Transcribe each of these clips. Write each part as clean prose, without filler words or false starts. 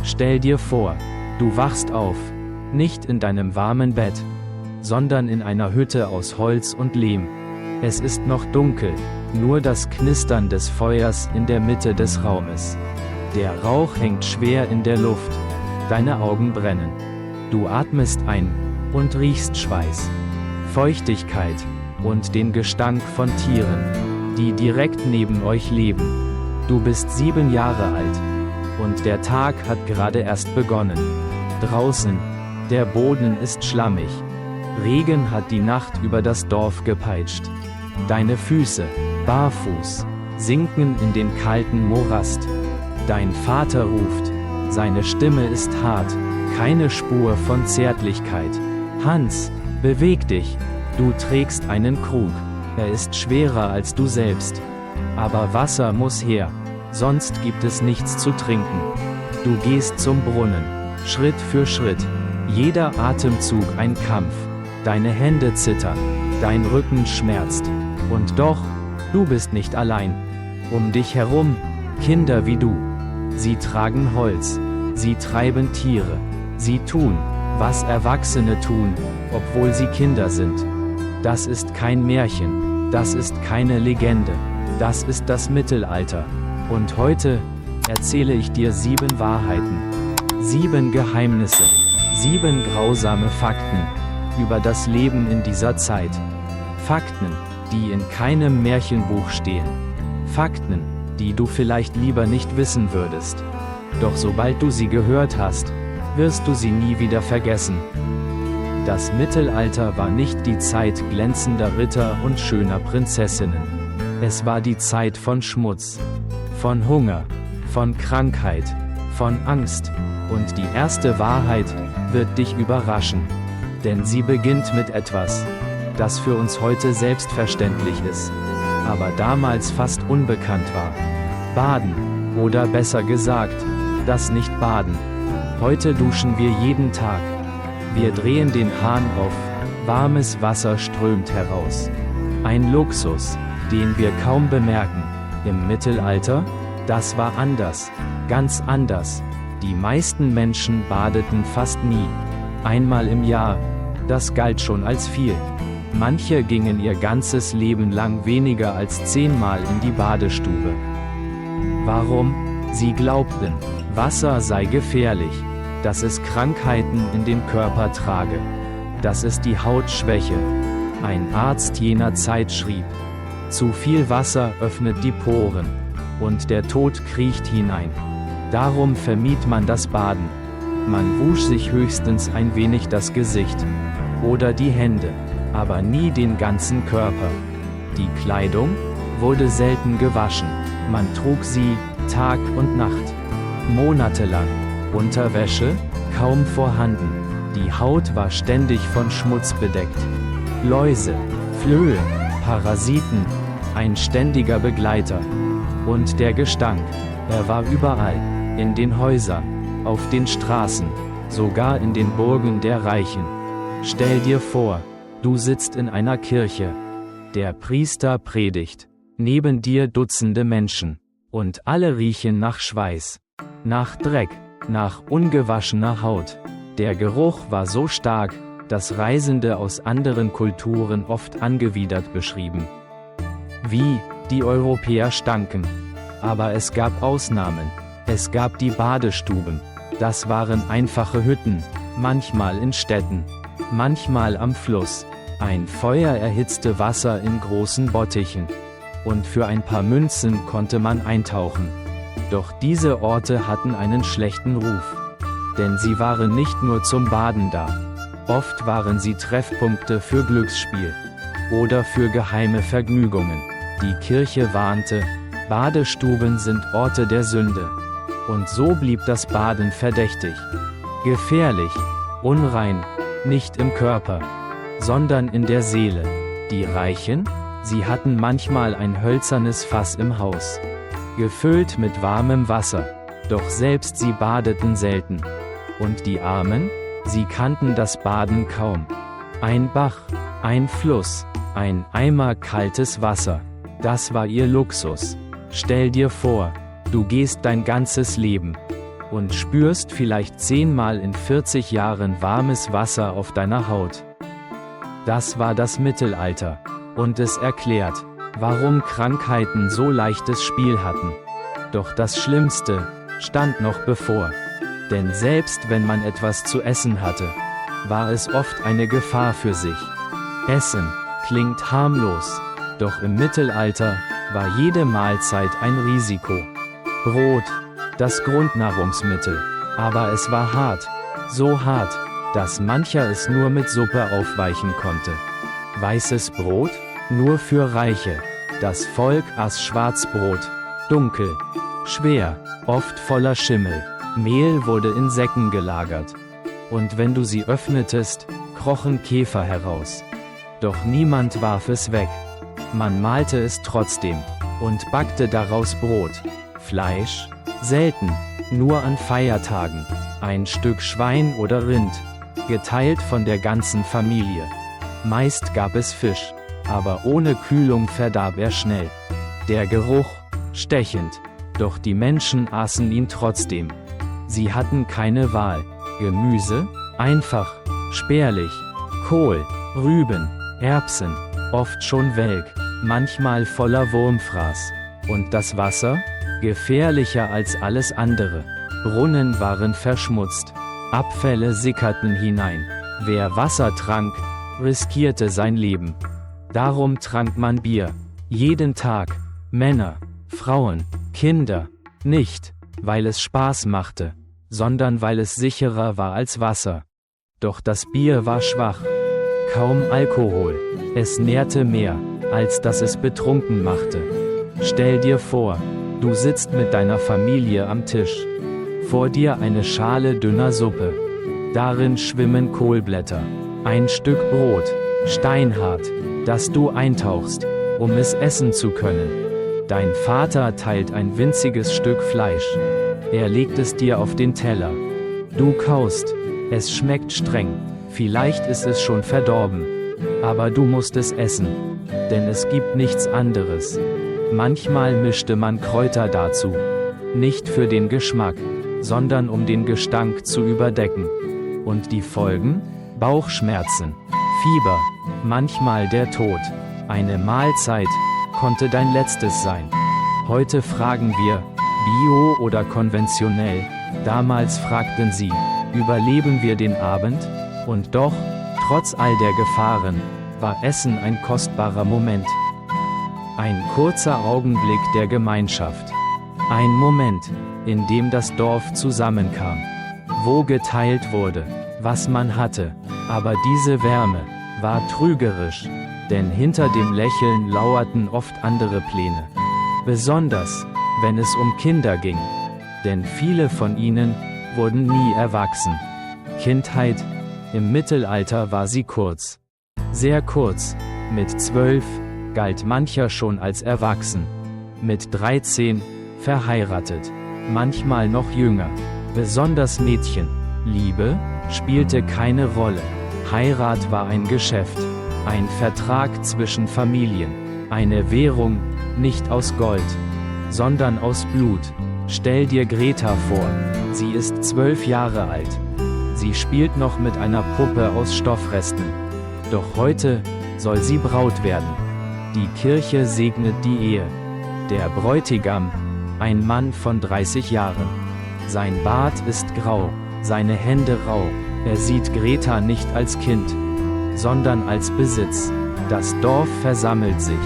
Stell dir vor, du wachst auf, nicht in deinem warmen Bett, sondern in einer Hütte aus Holz und Lehm. Es ist noch dunkel, nur das Knistern des Feuers in der Mitte des Raumes. Der Rauch hängt schwer in der Luft, deine Augen brennen. Du atmest ein und riechst Schweiß, Feuchtigkeit und den Gestank von Tieren, die direkt neben euch leben. Du bist 7 Jahre alt und der Tag hat gerade erst begonnen. Draußen, der Boden ist schlammig. Regen hat die Nacht über das Dorf gepeitscht. Deine Füße, barfuß, sinken in den kalten Morast. Dein Vater ruft, seine Stimme ist hart, keine Spur von Zärtlichkeit. Hans, beweg dich, du trägst einen Krug, er ist schwerer als du selbst. Aber Wasser muss her, sonst gibt es nichts zu trinken. Du gehst zum Brunnen, Schritt für Schritt, jeder Atemzug ein Kampf. Deine Hände zittern, dein Rücken schmerzt. Und doch, du bist nicht allein. Um dich herum, Kinder wie du. Sie tragen Holz, sie treiben Tiere, sie tun, was Erwachsene tun, obwohl sie Kinder sind. Das ist kein Märchen, das ist keine Legende, das ist das Mittelalter. Und heute erzähle ich dir 7 Wahrheiten, 7 Geheimnisse, 7 grausame Fakten über das Leben in dieser Zeit. Fakten, die in keinem Märchenbuch stehen. Fakten, die du vielleicht lieber nicht wissen würdest. Doch sobald du sie gehört hast, wirst du sie nie wieder vergessen. Das Mittelalter war nicht die Zeit glänzender Ritter und schöner Prinzessinnen. Es war die Zeit von Schmutz, von Hunger, von Krankheit, von Angst. Und die erste Wahrheit wird dich überraschen. Denn sie beginnt mit etwas, das für uns heute selbstverständlich ist, aber damals fast unbekannt war. Baden, oder besser gesagt, das Nicht-Baden. Heute duschen wir jeden Tag. Wir drehen den Hahn auf, warmes Wasser strömt heraus. Ein Luxus, den wir kaum bemerken. Im Mittelalter, das war anders, ganz anders. Die meisten Menschen badeten fast nie. Einmal im Jahr, das galt schon als viel. Manche gingen ihr ganzes Leben lang weniger als 10-mal in die Badestube. Warum? Sie glaubten, Wasser sei gefährlich, dass es Krankheiten in den Körper trage, dass es die Haut schwäche. Ein Arzt jener Zeit schrieb, zu viel Wasser öffnet die Poren, und der Tod kriecht hinein. Darum vermied man das Baden. Man wusch sich höchstens ein wenig das Gesicht oder die Hände, aber nie den ganzen Körper. Die Kleidung wurde selten gewaschen. Man trug sie Tag und Nacht, monatelang. Unterwäsche kaum vorhanden. Die Haut war ständig von Schmutz bedeckt. Läuse, Flöhe, Parasiten, ein ständiger Begleiter. Und der Gestank, er war überall, in den Häusern, auf den Straßen, sogar in den Burgen der Reichen. Stell dir vor, du sitzt in einer Kirche. Der Priester predigt. Neben dir Dutzende Menschen. Und alle riechen nach Schweiß, nach Dreck, nach ungewaschener Haut. Der Geruch war so stark, dass Reisende aus anderen Kulturen oft angewidert beschrieben. Wie die Europäer stanken. Aber es gab Ausnahmen. Es gab die Badestuben. Das waren einfache Hütten, manchmal in Städten, manchmal am Fluss. Ein Feuer erhitzte Wasser in großen Bottichen. Und für ein paar Münzen konnte man eintauchen. Doch diese Orte hatten einen schlechten Ruf. Denn sie waren nicht nur zum Baden da. Oft waren sie Treffpunkte für Glücksspiel. Oder für geheime Vergnügungen. Die Kirche warnte, Badestuben sind Orte der Sünde. Und so blieb das Baden verdächtig. Gefährlich, unrein, nicht im Körper, sondern in der Seele. Die Reichen? Sie hatten manchmal ein hölzernes Fass im Haus, gefüllt mit warmem Wasser, doch selbst sie badeten selten. Und die Armen? Sie kannten das Baden kaum. Ein Bach, ein Fluss, ein Eimer kaltes Wasser, das war ihr Luxus. Stell dir vor, du gehst dein ganzes Leben und spürst vielleicht 10-mal in 40 Jahren warmes Wasser auf deiner Haut. Das war das Mittelalter. Und es erklärt, warum Krankheiten so leichtes Spiel hatten. Doch das Schlimmste stand noch bevor. Denn selbst wenn man etwas zu essen hatte, war es oft eine Gefahr für sich. Essen klingt harmlos, doch im Mittelalter war jede Mahlzeit ein Risiko. Brot, das Grundnahrungsmittel, aber es war hart, so hart, dass mancher es nur mit Suppe aufweichen konnte. Weißes Brot? Nur für Reiche. Das Volk aß Schwarzbrot. Dunkel, schwer, oft voller Schimmel. Mehl wurde in Säcken gelagert. Und wenn du sie öffnetest, krochen Käfer heraus. Doch niemand warf es weg. Man mahlte es trotzdem und backte daraus Brot. Fleisch? Selten, nur an Feiertagen. Ein Stück Schwein oder Rind, geteilt von der ganzen Familie. Meist gab es Fisch, aber ohne Kühlung verdarb er schnell. Der Geruch, stechend, doch die Menschen aßen ihn trotzdem. Sie hatten keine Wahl. Gemüse? Einfach, spärlich. Kohl, Rüben, Erbsen, oft schon welk, manchmal voller Wurmfraß. Und das Wasser? Gefährlicher als alles andere. Brunnen waren verschmutzt. Abfälle sickerten hinein. Wer Wasser trank, riskierte sein Leben. Darum trank man Bier. Jeden Tag. Männer, Frauen, Kinder. Nicht, weil es Spaß machte, sondern weil es sicherer war als Wasser. Doch das Bier war schwach. Kaum Alkohol. Es nährte mehr, als dass es betrunken machte. Stell dir vor, du sitzt mit deiner Familie am Tisch. Vor dir eine Schale dünner Suppe. Darin schwimmen Kohlblätter. Ein Stück Brot, steinhart, das du eintauchst, um es essen zu können. Dein Vater teilt ein winziges Stück Fleisch. Er legt es dir auf den Teller. Du kaust. Es schmeckt streng. Vielleicht ist es schon verdorben. Aber du musst es essen. Denn es gibt nichts anderes. Manchmal mischte man Kräuter dazu. Nicht für den Geschmack, sondern um den Gestank zu überdecken. Und die Folgen? Bauchschmerzen, Fieber, manchmal der Tod. Eine Mahlzeit konnte dein letztes sein. Heute fragen wir, bio oder konventionell? Damals fragten sie, überleben wir den Abend? Und doch, trotz all der Gefahren, war Essen ein kostbarer Moment. Ein kurzer Augenblick der Gemeinschaft. Ein Moment, in dem das Dorf zusammenkam. Wo geteilt wurde, was man hatte. Aber diese Wärme war trügerisch, denn hinter dem Lächeln lauerten oft andere Pläne. Besonders, wenn es um Kinder ging. Denn viele von ihnen wurden nie erwachsen. Kindheit, im Mittelalter war sie kurz. Sehr kurz. Mit 12 galt mancher schon als erwachsen. Mit 13 verheiratet. Manchmal noch jünger. Besonders Mädchen. Liebe spielte keine Rolle. Heirat war ein Geschäft. Ein Vertrag zwischen Familien. Eine Währung, nicht aus Gold, sondern aus Blut. Stell dir Greta vor. Sie ist 12 Jahre alt. Sie spielt noch mit einer Puppe aus Stoffresten. Doch heute soll sie Braut werden. Die Kirche segnet die Ehe. Der Bräutigam, ein Mann von 30 Jahren. Sein Bart ist grau, seine Hände rau. Er sieht Greta nicht als Kind, sondern als Besitz. Das Dorf versammelt sich.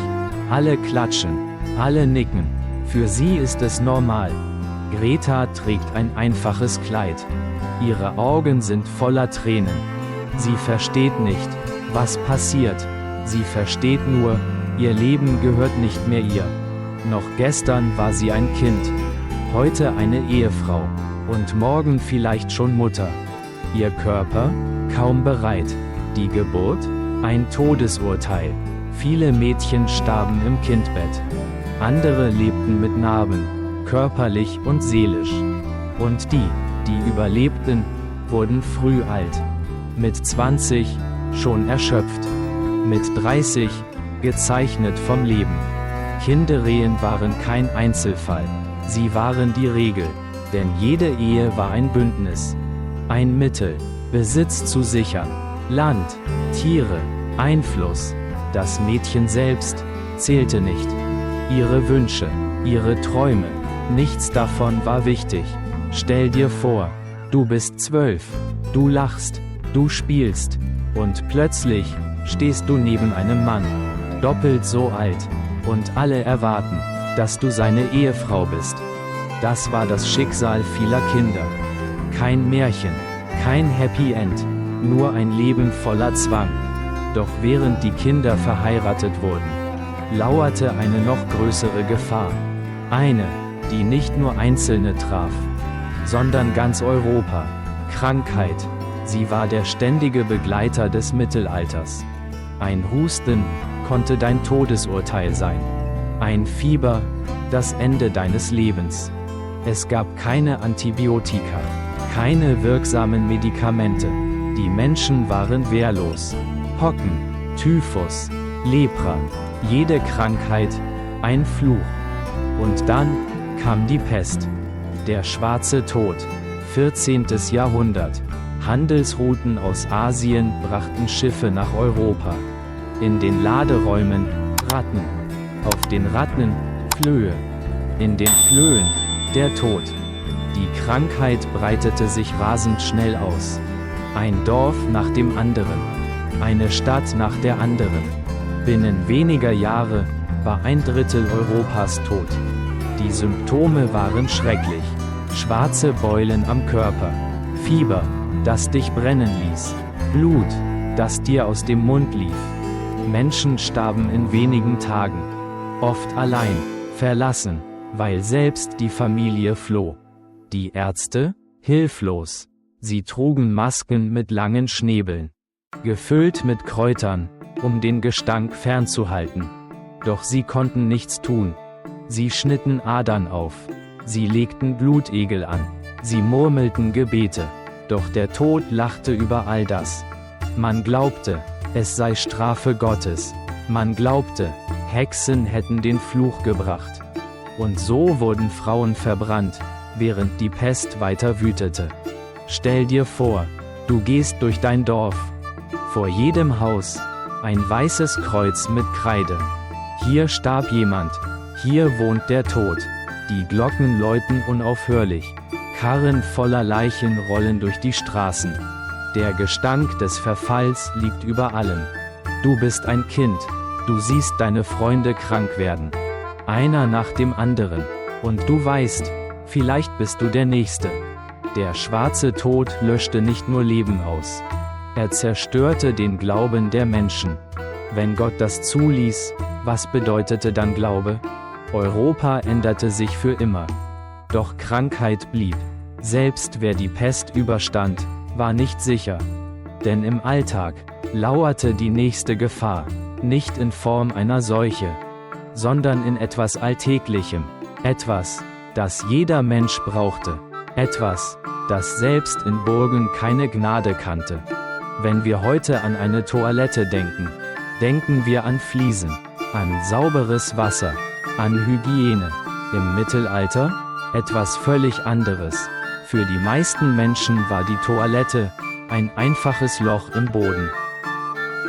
Alle klatschen, alle nicken. Für sie ist es normal. Greta trägt ein einfaches Kleid. Ihre Augen sind voller Tränen. Sie versteht nicht, was passiert. Sie versteht nur, ihr Leben gehört nicht mehr ihr. Noch gestern war sie ein Kind, heute eine Ehefrau und morgen vielleicht schon Mutter. Ihr Körper? Kaum bereit. Die Geburt? Ein Todesurteil. Viele Mädchen starben im Kindbett. Andere lebten mit Narben, körperlich und seelisch. Und die überlebten, wurden früh alt. Mit 20 schon erschöpft. Mit 30 gezeichnet vom Leben. Kinderehen waren kein Einzelfall. Sie waren die Regel. Denn jede Ehe war ein Bündnis, ein Mittel, Besitz zu sichern, Land, Tiere, Einfluss. Das Mädchen selbst zählte nicht. Ihre Wünsche, ihre Träume, nichts davon war wichtig. Stell dir vor, du bist 12, du lachst, du spielst, und plötzlich stehst du neben einem Mann, doppelt so alt, und alle erwarten, dass du seine Ehefrau bist. Das war das Schicksal vieler Kinder. Kein Märchen, kein Happy End, nur ein Leben voller Zwang. Doch während die Kinder verheiratet wurden, lauerte eine noch größere Gefahr. Eine, die nicht nur Einzelne traf, sondern ganz Europa. Krankheit. Sie war der ständige Begleiter des Mittelalters. Ein Husten konnte dein Todesurteil sein. Ein Fieber, das Ende deines Lebens. Es gab keine Antibiotika, keine wirksamen Medikamente. Die Menschen waren wehrlos. Pocken, Typhus, Lepra, jede Krankheit, ein Fluch. Und dann kam die Pest. Der schwarze Tod, 14. Jahrhundert. Handelsrouten aus Asien brachten Schiffe nach Europa. In den Laderäumen Ratten, auf den Ratten Flöhe, in den Flöhen der Tod. Die Krankheit breitete sich rasend schnell aus. Ein Dorf nach dem anderen. Eine Stadt nach der anderen. Binnen weniger Jahre war ein Drittel Europas tot. Die Symptome waren schrecklich. Schwarze Beulen am Körper. Fieber, das dich brennen ließ. Blut, das dir aus dem Mund lief. Menschen starben in wenigen Tagen. Oft allein, verlassen, weil selbst die Familie floh. Die Ärzte? Hilflos. Sie trugen Masken mit langen Schnäbeln, gefüllt mit Kräutern, um den Gestank fernzuhalten. Doch sie konnten nichts tun. Sie schnitten Adern auf. Sie legten Blutegel an. Sie murmelten Gebete. Doch der Tod lachte über all das. Man glaubte, es sei Strafe Gottes. Man glaubte, Hexen hätten den Fluch gebracht. Und so wurden Frauen verbrannt, während die Pest weiter wütete. Stell dir vor, du gehst durch dein Dorf. Vor jedem Haus ein weißes Kreuz mit Kreide. Hier starb jemand, hier wohnt der Tod. Die Glocken läuten unaufhörlich. Karren voller Leichen rollen durch die Straßen. Der Gestank des Verfalls liegt über allem. Du bist ein Kind, du siehst deine Freunde krank werden. Einer nach dem anderen. Und du weißt, vielleicht bist du der Nächste. Der schwarze Tod löschte nicht nur Leben aus. Er zerstörte den Glauben der Menschen. Wenn Gott das zuließ, was bedeutete dann Glaube? Europa änderte sich für immer. Doch Krankheit blieb. Selbst wer die Pest überstand, war nicht sicher. Denn im Alltag lauerte die nächste Gefahr, nicht in Form einer Seuche, sondern in etwas Alltäglichem. Etwas, das jeder Mensch brauchte. Etwas, das selbst in Burgen keine Gnade kannte. Wenn wir heute an eine Toilette denken, denken wir an Fliesen, an sauberes Wasser, an Hygiene. Im Mittelalter? Etwas völlig anderes. Für die meisten Menschen war die Toilette ein einfaches Loch im Boden.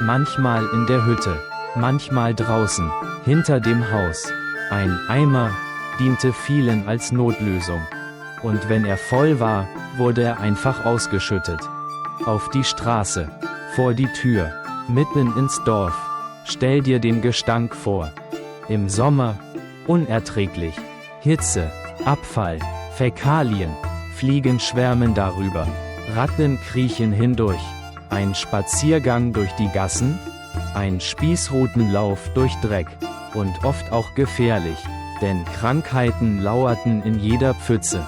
Manchmal in der Hütte, manchmal draußen, hinter dem Haus. Ein Eimer diente vielen als Notlösung. Und wenn er voll war, wurde er einfach ausgeschüttet. Auf die Straße, vor die Tür, mitten ins Dorf. Stell dir den Gestank vor. Im Sommer, unerträglich. Hitze, Abfall, Fäkalien, Fliegen schwärmen darüber. Ratten kriechen hindurch. Ein Spaziergang durch die Gassen, ein Spießrutenlauf durch Dreck. Und oft auch gefährlich, denn Krankheiten lauerten in jeder Pfütze.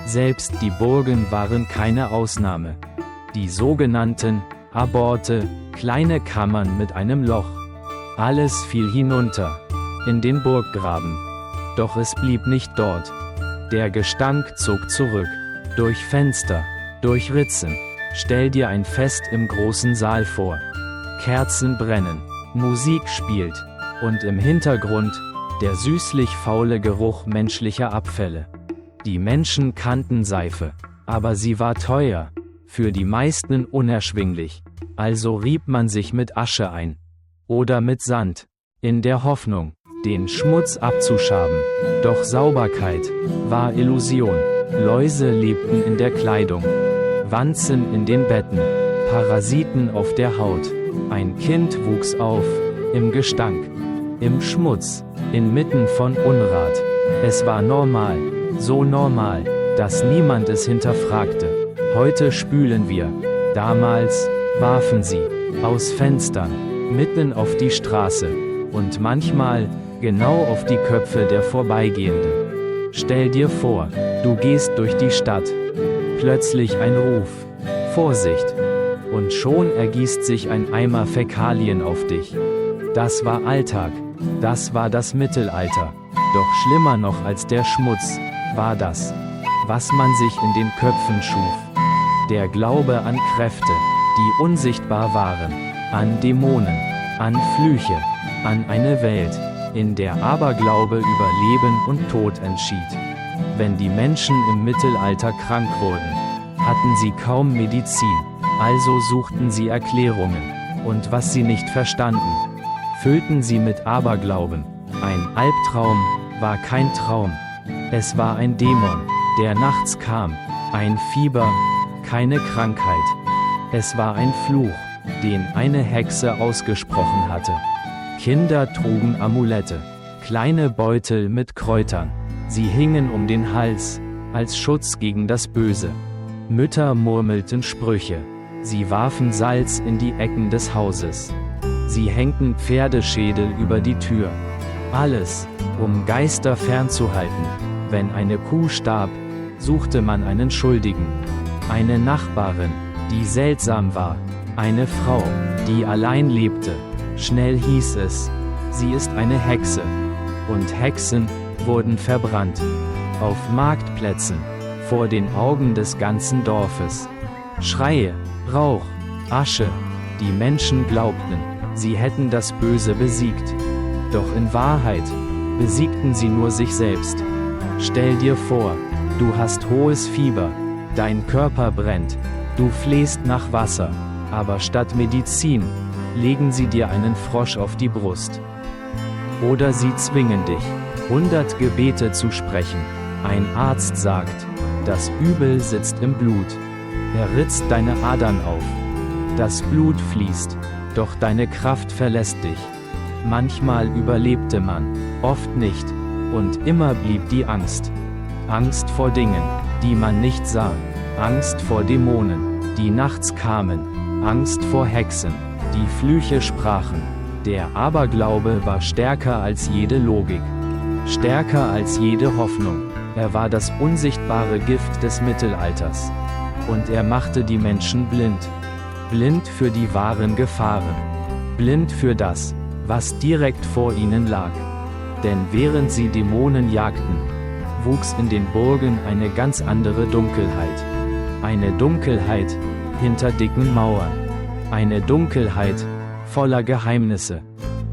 Selbst die Burgen waren keine Ausnahme. Die sogenannten Aborte, kleine Kammern mit einem Loch. Alles fiel hinunter, in den Burggraben. Doch es blieb nicht dort. Der Gestank zog zurück, durch Fenster, durch Ritzen. Stell dir ein Fest im großen Saal vor. Kerzen brennen, Musik spielt, und im Hintergrund der süßlich faule Geruch menschlicher Abfälle. Die Menschen kannten Seife, aber sie war teuer, für die meisten unerschwinglich, also rieb man sich mit Asche ein. Oder mit Sand, in der Hoffnung, den Schmutz abzuschaben. Doch Sauberkeit war Illusion. Läuse lebten in der Kleidung, Wanzen in den Betten, Parasiten auf der Haut. Ein Kind wuchs auf, im Gestank, im Schmutz, inmitten von Unrat. Es war normal, so normal, dass niemand es hinterfragte. Heute spülen wir, damals warfen sie aus Fenstern, mitten auf die Straße und manchmal genau auf die Köpfe der Vorbeigehenden. Stell dir vor, du gehst durch die Stadt. Plötzlich ein Ruf: Vorsicht! Und schon ergießt sich ein Eimer Fäkalien auf dich. Das war Alltag, das war das Mittelalter. Doch schlimmer noch als der Schmutz war das, was man sich in den Köpfen schuf. Der Glaube an Kräfte, die unsichtbar waren, an Dämonen, an Flüche, an eine Welt, in der Aberglaube über Leben und Tod entschied. Wenn die Menschen im Mittelalter krank wurden, hatten sie kaum Medizin, also suchten sie Erklärungen, und was sie nicht verstanden, füllten sie mit Aberglauben. Ein Albtraum war kein Traum, es war ein Dämon, der nachts kam, ein Fieber, keine Krankheit. Es war ein Fluch, den eine Hexe ausgesprochen hatte. Kinder trugen Amulette, kleine Beutel mit Kräutern. Sie hingen um den Hals, als Schutz gegen das Böse. Mütter murmelten Sprüche. Sie warfen Salz in die Ecken des Hauses. Sie hängten Pferdeschädel über die Tür. Alles, um Geister fernzuhalten. Wenn eine Kuh starb, suchte man einen Schuldigen. Eine Nachbarin, die seltsam war. Eine Frau, die allein lebte. Schnell hieß es, sie ist eine Hexe. Und Hexen wurden verbrannt. Auf Marktplätzen, vor den Augen des ganzen Dorfes. Schreie, Rauch, Asche. Die Menschen glaubten, sie hätten das Böse besiegt. Doch in Wahrheit besiegten sie nur sich selbst. Stell dir vor, du hast hohes Fieber, dein Körper brennt, du flehst nach Wasser, aber statt Medizin legen sie dir einen Frosch auf die Brust. Oder sie zwingen dich, 100 Gebete zu sprechen. Ein Arzt sagt, das Übel sitzt im Blut. Er ritzt deine Adern auf. Das Blut fließt, doch deine Kraft verlässt dich. Manchmal überlebte man, oft nicht, und immer blieb die Angst. Angst vor Dingen, die man nicht sah. Angst vor Dämonen, die nachts kamen. Angst vor Hexen, die Flüche sprachen. Der Aberglaube war stärker als jede Logik. Stärker als jede Hoffnung. Er war das unsichtbare Gift des Mittelalters. Und er machte die Menschen blind. Blind für die wahren Gefahren. Blind für das, was direkt vor ihnen lag. Denn während sie Dämonen jagten, wuchs in den Burgen eine ganz andere Dunkelheit. Eine Dunkelheit hinter dicken Mauern. Eine Dunkelheit voller Geheimnisse.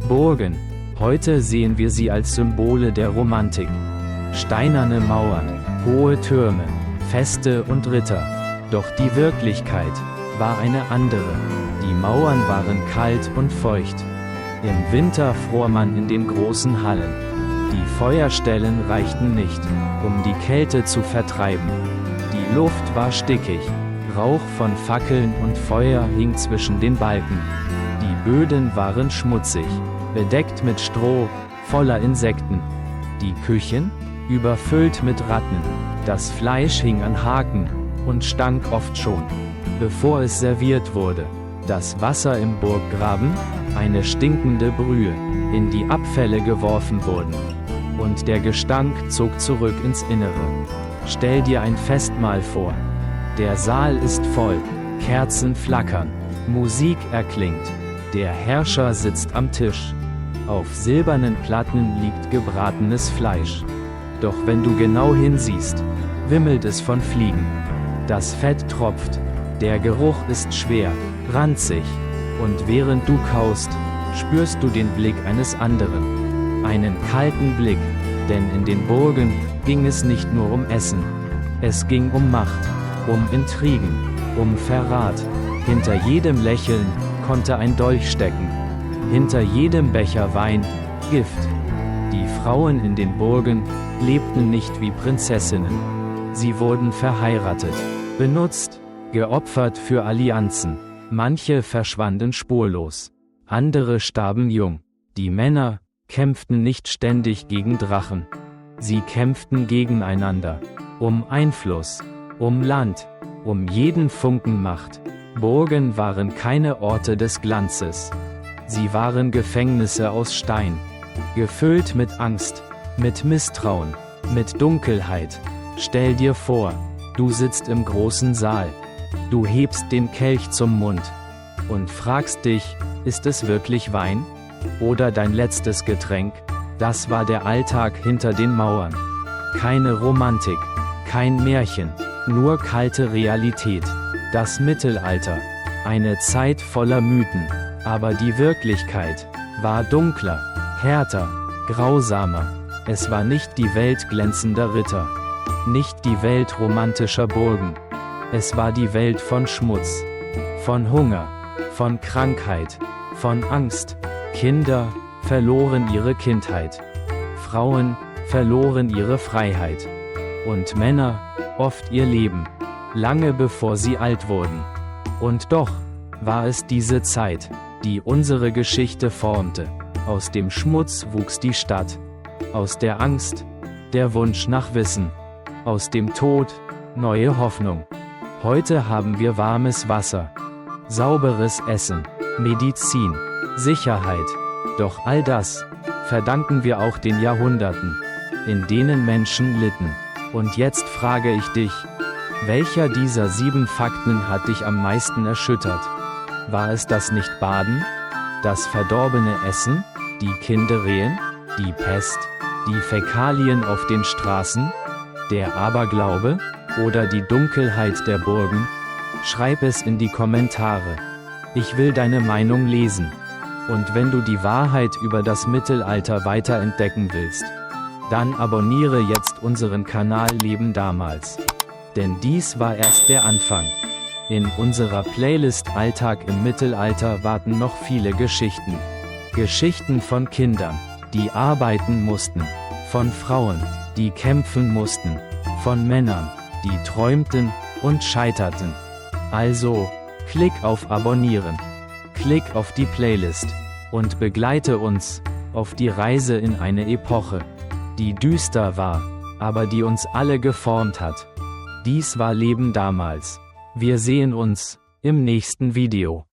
Burgen, heute sehen wir sie als Symbole der Romantik. Steinerne Mauern, hohe Türme, Feste und Ritter. Doch die Wirklichkeit war eine andere. Die Mauern waren kalt und feucht. Im Winter fror man in den großen Hallen. Die Feuerstellen reichten nicht, um die Kälte zu vertreiben. Die Luft war stickig. Rauch von Fackeln und Feuer hing zwischen den Balken. Die Böden waren schmutzig, bedeckt mit Stroh, voller Insekten. Die Küchen? Überfüllt mit Ratten. Das Fleisch hing an Haken und stank oft schon, bevor es serviert wurde. Das Wasser im Burggraben? Eine stinkende Brühe, in die Abfälle geworfen wurden. Und der Gestank zog zurück ins Innere. Stell dir ein Festmahl vor. Der Saal ist voll, Kerzen flackern, Musik erklingt. Der Herrscher sitzt am Tisch. Auf silbernen Platten liegt gebratenes Fleisch. Doch wenn du genau hinsiehst, wimmelt es von Fliegen. Das Fett tropft, der Geruch ist schwer, ranzig. Und während du kaust, spürst du den Blick eines anderen. Einen kalten Blick, denn in den Burgen ging es nicht nur um Essen. Es ging um Macht, um Intrigen, um Verrat. Hinter jedem Lächeln konnte ein Dolch stecken. Hinter jedem Becher Wein, Gift. Die Frauen in den Burgen lebten nicht wie Prinzessinnen. Sie wurden verheiratet, benutzt, geopfert für Allianzen. Manche verschwanden spurlos. Andere starben jung. Die Männer kämpften nicht ständig gegen Drachen. Sie kämpften gegeneinander. Um Einfluss, um Land, um jeden Funken Macht. Burgen waren keine Orte des Glanzes. Sie waren Gefängnisse aus Stein. Gefüllt mit Angst, mit Misstrauen, mit Dunkelheit. Stell dir vor, du sitzt im großen Saal. Du hebst den Kelch zum Mund und fragst dich, ist es wirklich Wein? Oder dein letztes Getränk? Das war der Alltag hinter den Mauern. Keine Romantik, kein Märchen, nur kalte Realität. Das Mittelalter. Eine Zeit voller Mythen. Aber die Wirklichkeit war dunkler, härter, grausamer. Es war nicht die Welt glänzender Ritter. Nicht die Welt romantischer Burgen. Es war die Welt von Schmutz, von Hunger, von Krankheit, von Angst. Kinder verloren ihre Kindheit. Frauen verloren ihre Freiheit. Und Männer oft ihr Leben, lange bevor sie alt wurden. Und doch war es diese Zeit, die unsere Geschichte formte. Aus dem Schmutz wuchs die Stadt. Aus der Angst der Wunsch nach Wissen. Aus dem Tod neue Hoffnung. Heute haben wir warmes Wasser, sauberes Essen, Medizin, Sicherheit. Doch all das verdanken wir auch den Jahrhunderten, in denen Menschen litten. Und jetzt frage ich dich, welcher dieser 7 Fakten hat dich am meisten erschüttert? War es das Nichtbaden? Das verdorbene Essen? Die Kinderehen? Die Pest? Die Fäkalien auf den Straßen? Der Aberglaube? Oder die Dunkelheit der Burgen? Schreib es in die Kommentare. Ich will deine Meinung lesen. Und wenn du die Wahrheit über das Mittelalter weiter entdecken willst, dann abonniere jetzt unseren Kanal Leben damals. Denn dies war erst der Anfang. In unserer Playlist Alltag im Mittelalter warten noch viele Geschichten. Geschichten von Kindern, die arbeiten mussten, von Frauen, die kämpfen mussten, von Männern, die träumten und scheiterten. Also, klick auf Abonnieren, klick auf die Playlist und begleite uns auf die Reise in eine Epoche, die düster war, aber die uns alle geformt hat. Dies war Leben damals. Wir sehen uns im nächsten Video.